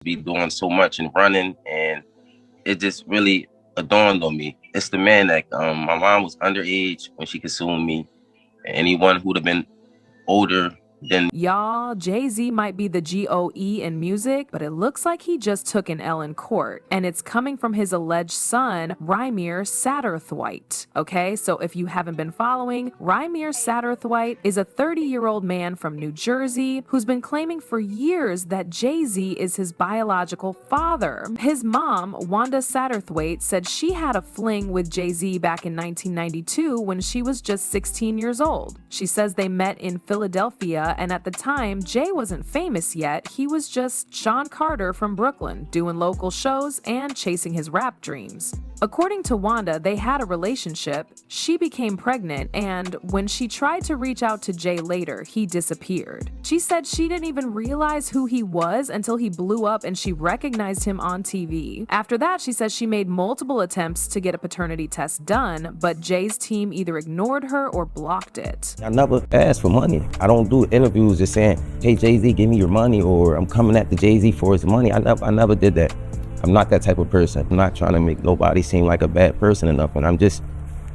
be doing so much and running, and it just really dawned on me. It's the man that my mom was underage when she consumed me. Anyone who'd have been older than Y'all, Jay-Z might be the GOE in music, but it looks like he just took an L in court, and it's coming from his alleged son, Rymir Satterthwaite. Okay, so if you haven't been following, Rymir Satterthwaite is a 30-year-old man from New Jersey who's been claiming for years that Jay-Z is his biological father. His mom, Wanda Satterthwaite, said she had a fling with Jay-Z back in 1992 when she was just 16 years old. She says they met in Philadelphia, and at the time, Jay wasn't famous yet. He was just Sean Carter from Brooklyn, doing local shows and chasing his rap dreams. According to Wanda, they had a relationship, she became pregnant, and when she tried to reach out to Jay later, he disappeared. She said she didn't even realize who he was until he blew up and she recognized him on TV. After that, she says she made multiple attempts to get a paternity test done, but Jay's team either ignored her or blocked it. I never asked for money. I don't do interviews just saying, hey, Jay-Z, give me your money, or I'm coming at the Jay-Z for his money. I never did that. I'm not that type of person. I'm not trying to make nobody seem like a bad person or nothing. I'm just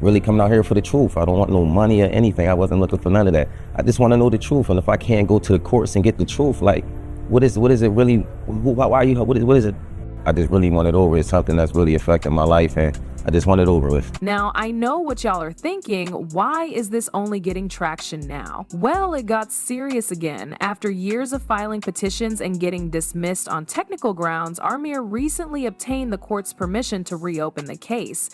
really coming out here for the truth. I don't want no money or anything. I wasn't looking for none of that. I just want to know the truth. And if I can't go to the courts and get the truth, like, what is it really? Why are you? What is it? I just really want it over. It's something that's really affecting my life, and I just want it over with. Now, I know what y'all are thinking. Why is this only getting traction now? Well, it got serious again. After years of filing petitions and getting dismissed on technical grounds, Rymir recently obtained the court's permission to reopen the case.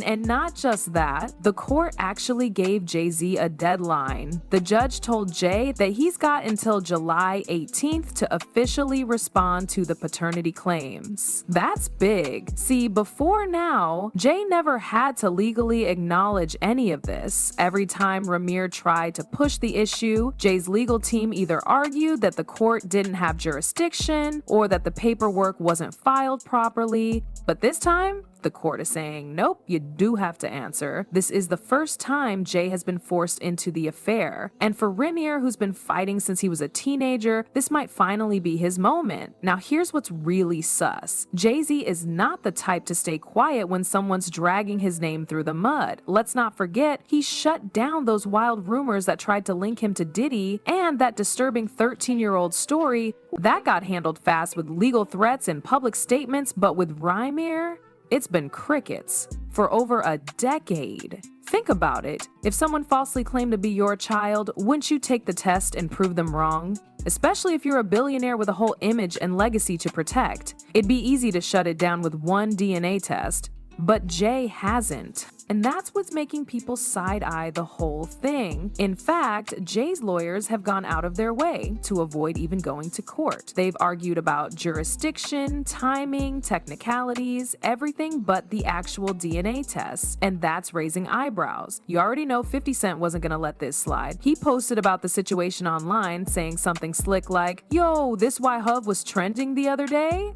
And not just that, the court actually gave Jay-Z a deadline. The judge told Jay that he's got until July 18th to officially respond to the paternity claims. That's big. See, before now, Jay never had to legally acknowledge any of this. Every time Rymir tried to push the issue, Jay's legal team either argued that the court didn't have jurisdiction or that the paperwork wasn't filed properly. But this time, the court is saying, nope, you do have to answer. This is the first time Jay has been forced into the affair. And for Rymir, who's been fighting since he was a teenager, this might finally be his moment. Now, here's what's really sus. Jay-Z is not the type to stay quiet when someone's dragging his name through the mud. Let's not forget, he shut down those wild rumors that tried to link him to Diddy, and that disturbing 13-year-old story, that got handled fast with legal threats and public statements, but with Rymir, it's been crickets for over a decade. Think about it. If someone falsely claimed to be your child, wouldn't you take the test and prove them wrong? Especially if you're a billionaire with a whole image and legacy to protect. It'd be easy to shut it down with one DNA test. But Jay hasn't. And that's what's making people side-eye the whole thing. In fact, Jay's lawyers have gone out of their way to avoid even going to court. They've argued about jurisdiction, timing, technicalities, everything but the actual DNA tests. And that's raising eyebrows. You already know 50 Cent wasn't gonna let this slide. He posted about the situation online, saying something slick like, yo, this why Hov was trending the other day?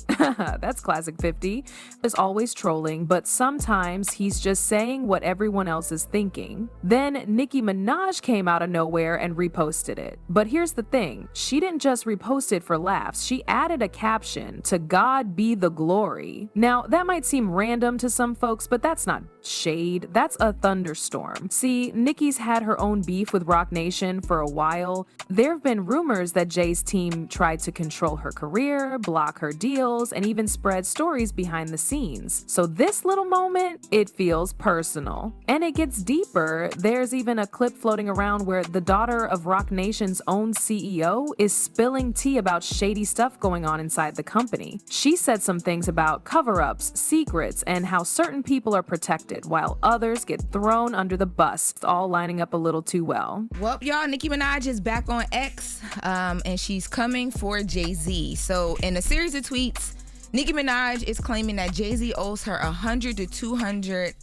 That's classic 50. There's always trolling, but sometimes he's just saying what everyone else is thinking. Then Nicki Minaj came out of nowhere and reposted it. But here's the thing, she didn't just repost it for laughs, she added a caption, "To God be the glory." Now, that might seem random to some folks, but that's not shade, that's a thunderstorm. See, Nicki's had her own beef with Roc Nation for a while. There have been rumors that Jay's team tried to control her career, block her deals, and even spread stories behind the scenes. So this little moment, it feels personal. And it gets deeper. There's even a clip floating around where the daughter of Roc Nation's own CEO is spilling tea about shady stuff going on inside the company. She said some things about cover-ups, secrets, and how certain people are protected while others get thrown under the bus. It's all lining up a little too well. Well, y'all, Nicki Minaj is back on X, and she's coming for Jay-Z. So in a series of tweets, Nicki Minaj is claiming that Jay-Z owes her 100 to 200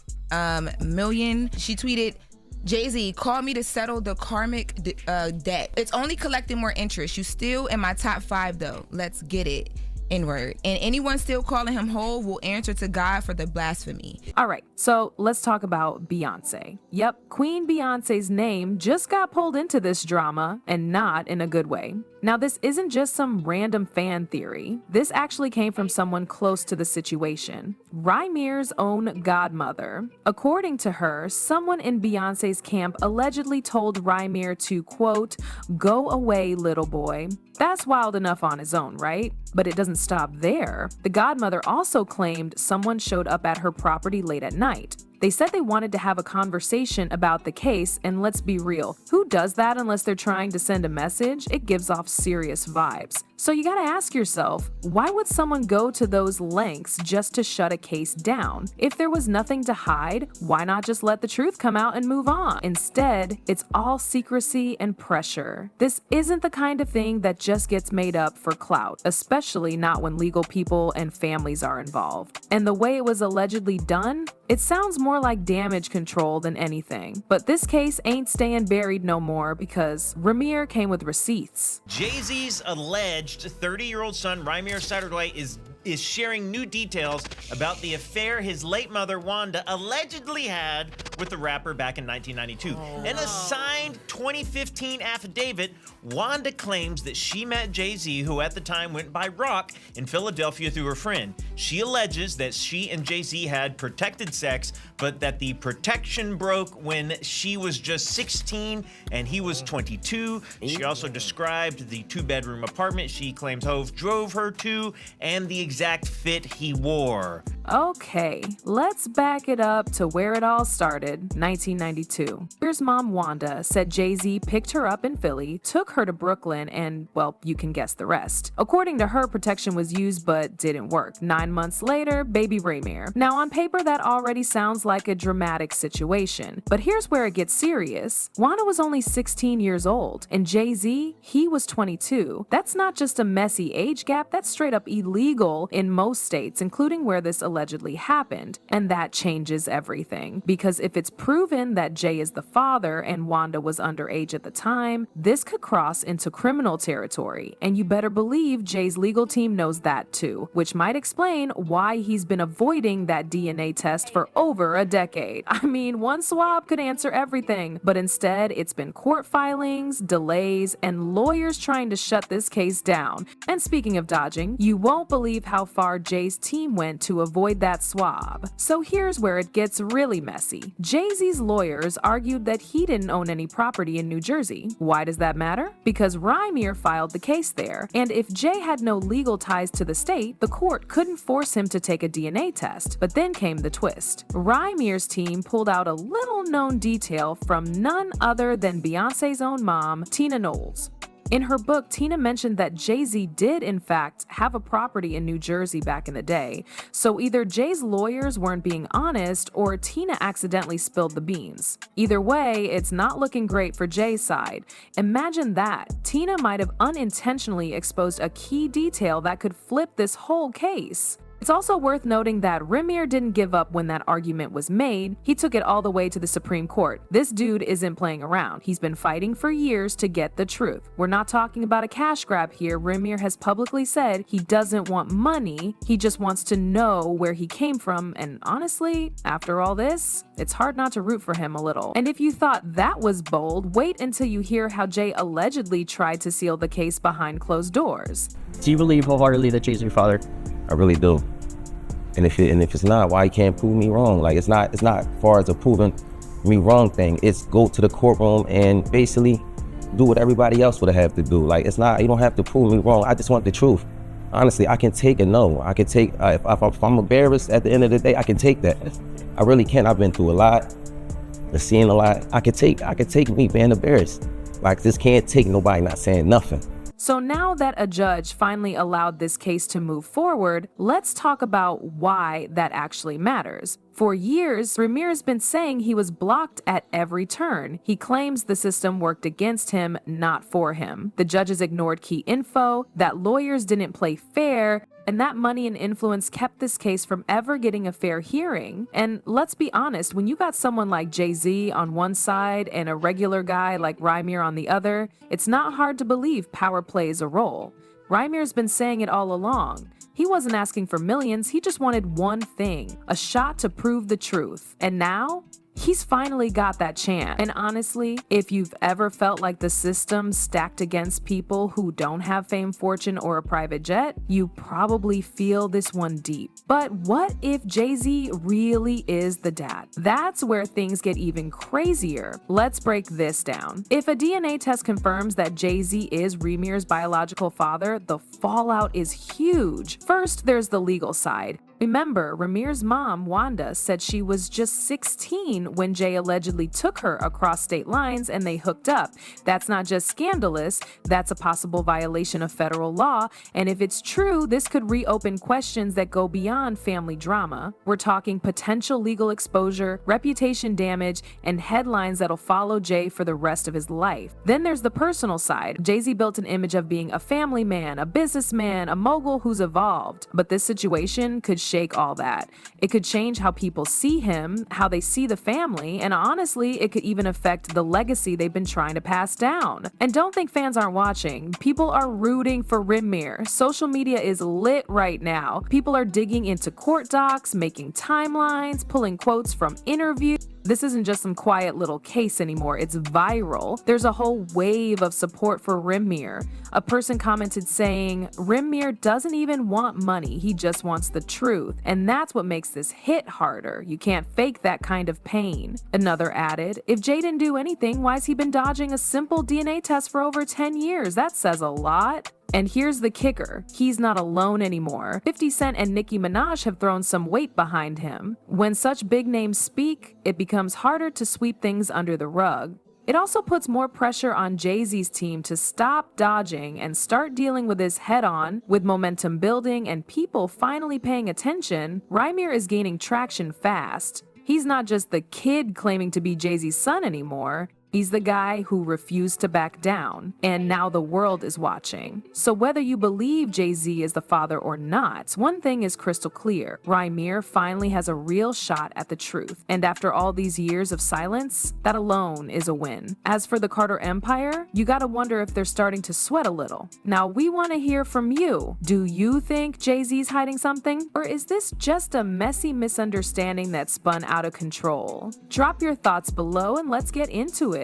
million. She tweeted, Jay-Z, call me to settle the karmic debt. It's only collecting more interest. You still in my top 5 though. Let's get it. N-word. And anyone still calling him whole will answer to God for the blasphemy. All right, so let's talk about Beyonce. Yep, Queen Beyonce's name just got pulled into this drama, and not in a good way. Now, this isn't just some random fan theory. This actually came from someone close to the situation, Rymir's own godmother. According to her, someone in Beyonce's camp allegedly told Rymir to, quote, "Go away, little boy." That's wild enough on his own, right? But it doesn't stop there. The godmother also claimed someone showed up at her property late at night. They said they wanted to have a conversation about the case, and let's be real, who does that unless they're trying to send a message? It gives off serious vibes. So you gotta ask yourself, why would someone go to those lengths just to shut a case down? If there was nothing to hide, why not just let the truth come out and move on? Instead, it's all secrecy and pressure. This isn't the kind of thing that just gets made up for clout, especially not when legal people and families are involved. And the way it was allegedly done, it sounds more like damage control than anything. But this case ain't staying buried no more because Rymir came with receipts. Jay-Z's alleged 30-year-old son, Rymir Satterthwaite, is sharing new details about the affair his late mother, Wanda, allegedly had with the rapper back in 1992. In a signed 2015 affidavit, Wanda claims that she met Jay-Z, who at the time went by Rock, in Philadelphia through her friend. She alleges that she and Jay-Z had protected sex, but that the protection broke when she was just 16 and he was 22. She also described the two-bedroom apartment she claims Hov drove her to and the exact fit he wore. Okay, let's back it up to where it all started, 1992. Here's mom Wanda said Jay-Z picked her up in Philly, took her to Brooklyn, and, well, you can guess the rest. According to her, protection was used but didn't work. 9 months later, baby Rymir. Now, on paper, that already sounds like a dramatic situation, but here's where it gets serious. Wanda was only 16 years old, and Jay-Z, he was 22. That's not just a messy age gap, that's straight up illegal in most states, including where this allegedly happened. And that changes everything, because if it's proven that Jay is the father and Wanda was underage at the time, this could cross into criminal territory, and you better believe Jay's legal team knows that too, which might explain why he's been avoiding that DNA test for over a decade. I mean, one swab could answer everything, but instead it's been court filings, delays, and lawyers trying to shut this case down. And speaking of dodging, you won't believe how far Jay's team went to avoid that swab. So here's where it gets really messy. Jay-Z's lawyers argued that he didn't own any property in New Jersey. Why does that matter? Because Rymir filed the case there, and if Jay had no legal ties to the state, the court couldn't force him to take a DNA test. But then came the twist. Rymir's team pulled out a little-known detail from none other than Beyonce's own mom, Tina Knowles. In her book, Tina mentioned that Jay-Z did, in fact, have a property in New Jersey back in the day. So either Jay's lawyers weren't being honest or Tina accidentally spilled the beans. Either way, it's not looking great for Jay's side. Imagine that. Tina might have unintentionally exposed a key detail that could flip this whole case. It's also worth noting that Rymir didn't give up when that argument was made. He took it all the way to the Supreme Court. This dude isn't playing around. He's been fighting for years to get the truth. We're not talking about a cash grab here. Rymir has publicly said he doesn't want money. He just wants to know where he came from. And honestly, after all this, it's hard not to root for him a little. And if you thought that was bold, wait until you hear how Jay allegedly tried to seal the case behind closed doors. Do you believe wholeheartedly that Jay's your father? I really do. And if it's not, why you can't prove me wrong? Like, it's not far as a proving me wrong thing. It's go to the courtroom and basically do what everybody else would have to do. Like, it's not, you don't have to prove me wrong. I just want the truth. Honestly, I can take a no. I can take, if I'm embarrassed at the end of the day, I can take that. I really can. I've been through a lot. I've seen a lot. I could take me being embarrassed. Like, this can't take nobody not saying nothing. So now that a judge finally allowed this case to move forward, let's talk about why that actually matters. For years, Rymir has been saying he was blocked at every turn. He claims the system worked against him, not for him. The judges ignored key info, that lawyers didn't play fair, and that money and influence kept this case from ever getting a fair hearing. And let's be honest, when you got someone like Jay-Z on one side and a regular guy like Rymir on the other, it's not hard to believe power plays a role. Rymir's been saying it all along. He wasn't asking for millions, he just wanted one thing, a shot to prove the truth. And now, He's finally got that chance. And honestly, if you've ever felt like the system stacked against people who don't have fame, fortune, or a private jet, you probably feel this one deep. But what if Jay-Z really is the dad? That's where things get even crazier. Let's break this down. If a DNA test confirms that Jay-Z is Rymir's biological father, the fallout is huge. First, there's the legal side. Remember, Rymir's mom, Wanda, said she was just 16 when Jay allegedly took her across state lines and they hooked up. That's not just scandalous, that's a possible violation of federal law, and if it's true, this could reopen questions that go beyond family drama. We're talking potential legal exposure, reputation damage, and headlines that'll follow Jay for the rest of his life. Then there's the personal side. Jay-Z built an image of being a family man, a businessman, a mogul who's evolved. But this situation could shake all that. It could change how people see him, how they see the family, and honestly, it could even affect the legacy they've been trying to pass down. And don't think fans aren't watching. People are rooting for Rymir. Social media is lit right now. People are digging into court docs, making timelines, pulling quotes from interviews. This isn't just some quiet little case anymore, it's viral. There's a whole wave of support for Rymir. A person commented saying, Rymir doesn't even want money, he just wants the truth. And that's what makes this hit harder. You can't fake that kind of pain. Another added, if Jay didn't do anything, why's he been dodging a simple DNA test for over 10 years? That says a lot. And here's the kicker, he's not alone anymore. 50 Cent and Nicki Minaj have thrown some weight behind him. When such big names speak, it becomes harder to sweep things under the rug. It also puts more pressure on Jay-Z's team to stop dodging and start dealing with this head-on. With momentum building and people finally paying attention, Rymir is gaining traction fast. He's not just the kid claiming to be Jay-Z's son anymore. He's the guy who refused to back down, and now the world is watching. So whether you believe Jay-Z is the father or not, one thing is crystal clear. Rymir finally has a real shot at the truth. And after all these years of silence, that alone is a win. As for the Carter Empire, you gotta wonder if they're starting to sweat a little. Now we wanna hear from you. Do you think Jay-Z's hiding something? Or is this just a messy misunderstanding that spun out of control? Drop your thoughts below and let's get into it.